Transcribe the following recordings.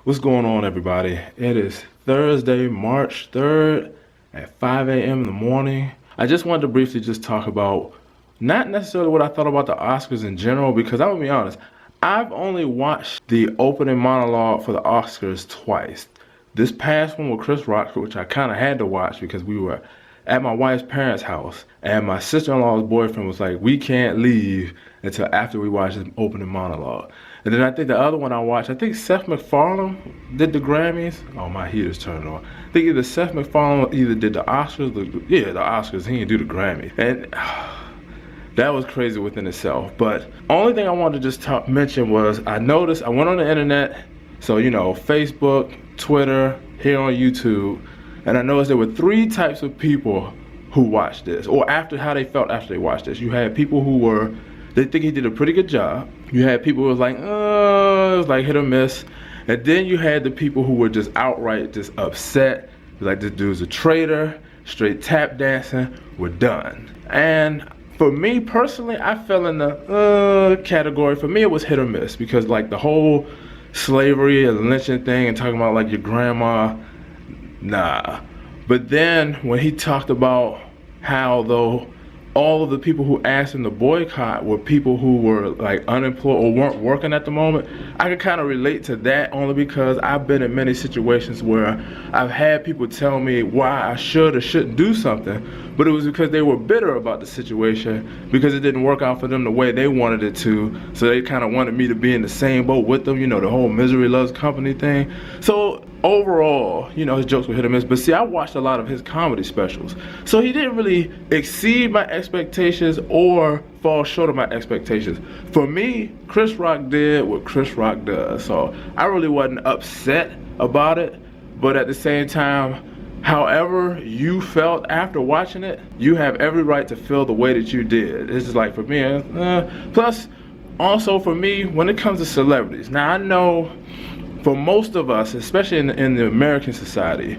What's going on, everybody? It is Thursday, March 3rd at 5 a.m. in the morning. I just wanted to briefly just talk about not necessarily what I thought about the Oscars in general, because I'm gonna be honest, I've only watched the opening monologue for the Oscars twice. This past one with Chris Rock, which I kind of had to watch because we were at my wife's parents' house, and my sister-in-law's boyfriend was like, we can't leave until after we watch the opening monologue. And then I think the other one I watched, I think Seth MacFarlane did the Grammys. Oh, my heater's turned on. I think either Seth MacFarlane either did the Oscars, the Oscars, he didn't do the Grammys. And that was crazy within itself. But only thing I wanted to just mention was I noticed, I went on the internet, so you know, Facebook, Twitter, here on YouTube, and I noticed there were three types of people who watched this, or after how they felt after they watched this. You had people who were, they think he did a pretty good job. You had people who was like, it was like hit or miss. And then you had the people who were just outright just upset. Like, this dude's a traitor, straight tap dancing, we're done. And for me personally, I fell in the category. For me, it was hit or miss, because like the whole slavery and lynching thing and talking about like your grandma, nah. But then when he talked about how though all of the people who asked him to boycott were people who were like unemployed or weren't working at the moment, I could kind of relate to that, only because I've been in many situations where I've had people tell me why I should or shouldn't do something, but it was because they were bitter about the situation because it didn't work out for them the way they wanted it to, so they kind of wanted me to be in the same boat with them, you know, the whole misery loves company thing. So overall, you know, his jokes were hit or miss, but see, I watched a lot of his comedy specials, so he didn't really exceed my expectations or fall short of my expectations. For me, Chris Rock did what Chris Rock does, so I really wasn't upset about it. But at the same time, however you felt after watching it, you have every right to feel the way that you did. It's just like, for me, plus also for me, when it comes to celebrities, now I know for most of us, especially in the American society,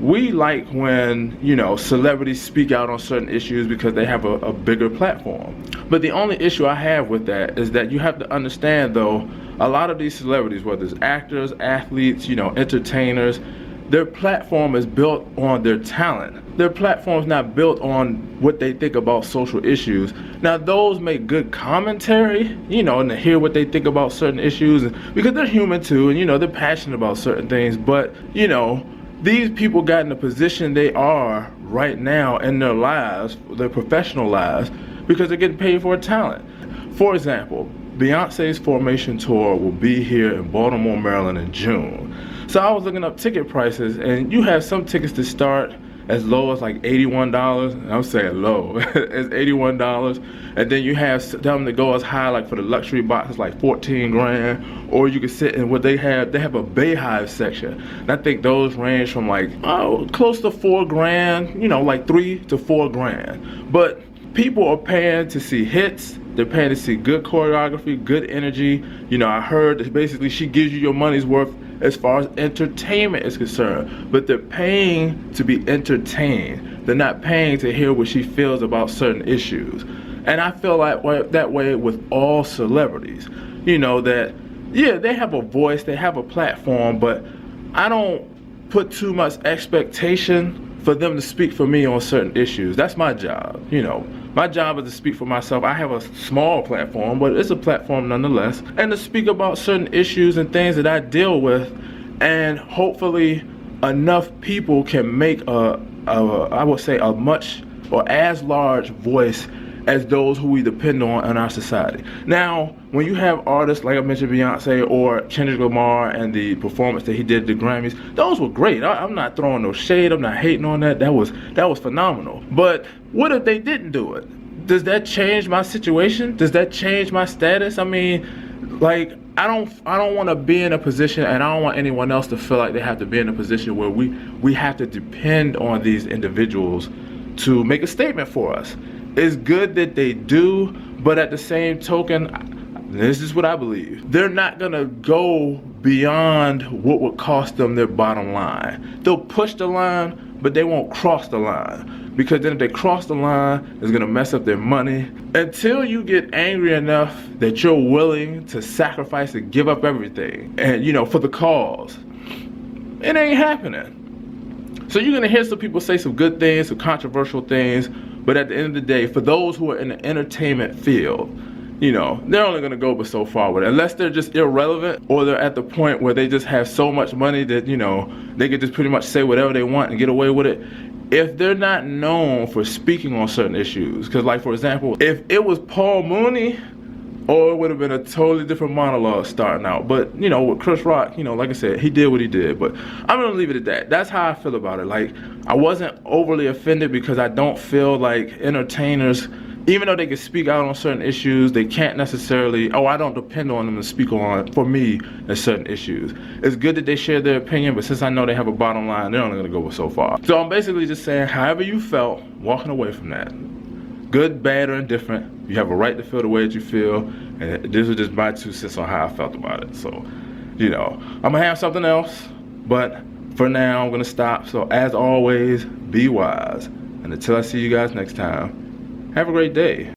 we like when, you know, celebrities speak out on certain issues because they have a bigger platform. But the only issue I have with that is that you have to understand, though, a lot of these celebrities, whether it's actors, athletes, you know, entertainers, their platform is built on their talent. Their platform is not built on what they think about social issues. Now, those make good commentary, you know, and to hear what they think about certain issues, because they're human too, and you know, they're passionate about certain things. But you know, these people got in the position they are right now in their lives, their professional lives, because they're getting paid for a talent. For example, Beyonce's Formation Tour will be here in Baltimore, Maryland in June. So I was looking up ticket prices, and you have some tickets that start as low as like $81, and I'm saying low, it's $81, and then you have some that go as high, like for the luxury boxes, like 14 grand, or you can sit in what they have a Bayhive section, and I think those range from like, close to 4 grand, you know, like 3 to 4 grand. But people are paying to see hits, they're paying to see good choreography, good energy. You know, I heard that basically she gives you your money's worth as far as entertainment is concerned, but they're paying to be entertained. They're not paying to hear what she feels about certain issues. And I feel like that way with all celebrities. You know, that, yeah, they have a voice, they have a platform, but I don't put too much expectation for them to speak for me on certain issues. That's my job, you know. My job is to speak for myself. I have a small platform, but it's a platform nonetheless, and to speak about certain issues and things that I deal with, and hopefully enough people can make I would say a much or as large voice as those who we depend on in our society. Now, when you have artists like I mentioned, Beyonce or Kendrick Lamar, and the performance that he did at the Grammys, those were great. I'm not throwing no shade, I'm not hating on that. That was phenomenal. But what if they didn't do it? Does that change my situation? Does that change my status? I mean, like, I don't want to be in a position, and I don't want anyone else to feel like they have to be in a position where we have to depend on these individuals to make a statement for us. It's good that they do, but at the same token, this is what I believe, they're not gonna go beyond what would cost them their bottom line. They'll push the line, but they won't cross the line, because then if they cross the line, it's gonna mess up their money. Until you get angry enough that you're willing to sacrifice and give up everything, and you know, for the cause, It ain't happening. So you're gonna hear some people say some good things, some controversial things, but at the end of the day, for those who are in the entertainment field, you know, they're only gonna go but so far with it, unless they're just irrelevant or they're at the point where they just have so much money that, you know, they could just pretty much say whatever they want and get away with it. If they're not known for speaking on certain issues, because like for example, if it was Paul Mooney, or it would have been a totally different monologue starting out. But, you know, with Chris Rock, you know, like I said, he did what he did. But I'm going to leave it at that. That's how I feel about it. Like, I wasn't overly offended because I don't feel like entertainers, even though they can speak out on certain issues, they can't necessarily, I don't depend on them to speak on, for me, on certain issues. It's good that they share their opinion, but since I know they have a bottom line, they're only going to go so far. So I'm basically just saying, however you felt, walking away from that. Good, bad, or indifferent, you have a right to feel the way that you feel, and this is just my 2 cents on how I felt about it. So, you know, I'm gonna have something else, but for now, I'm gonna stop. So as always, be wise, and until I see you guys next time, have a great day.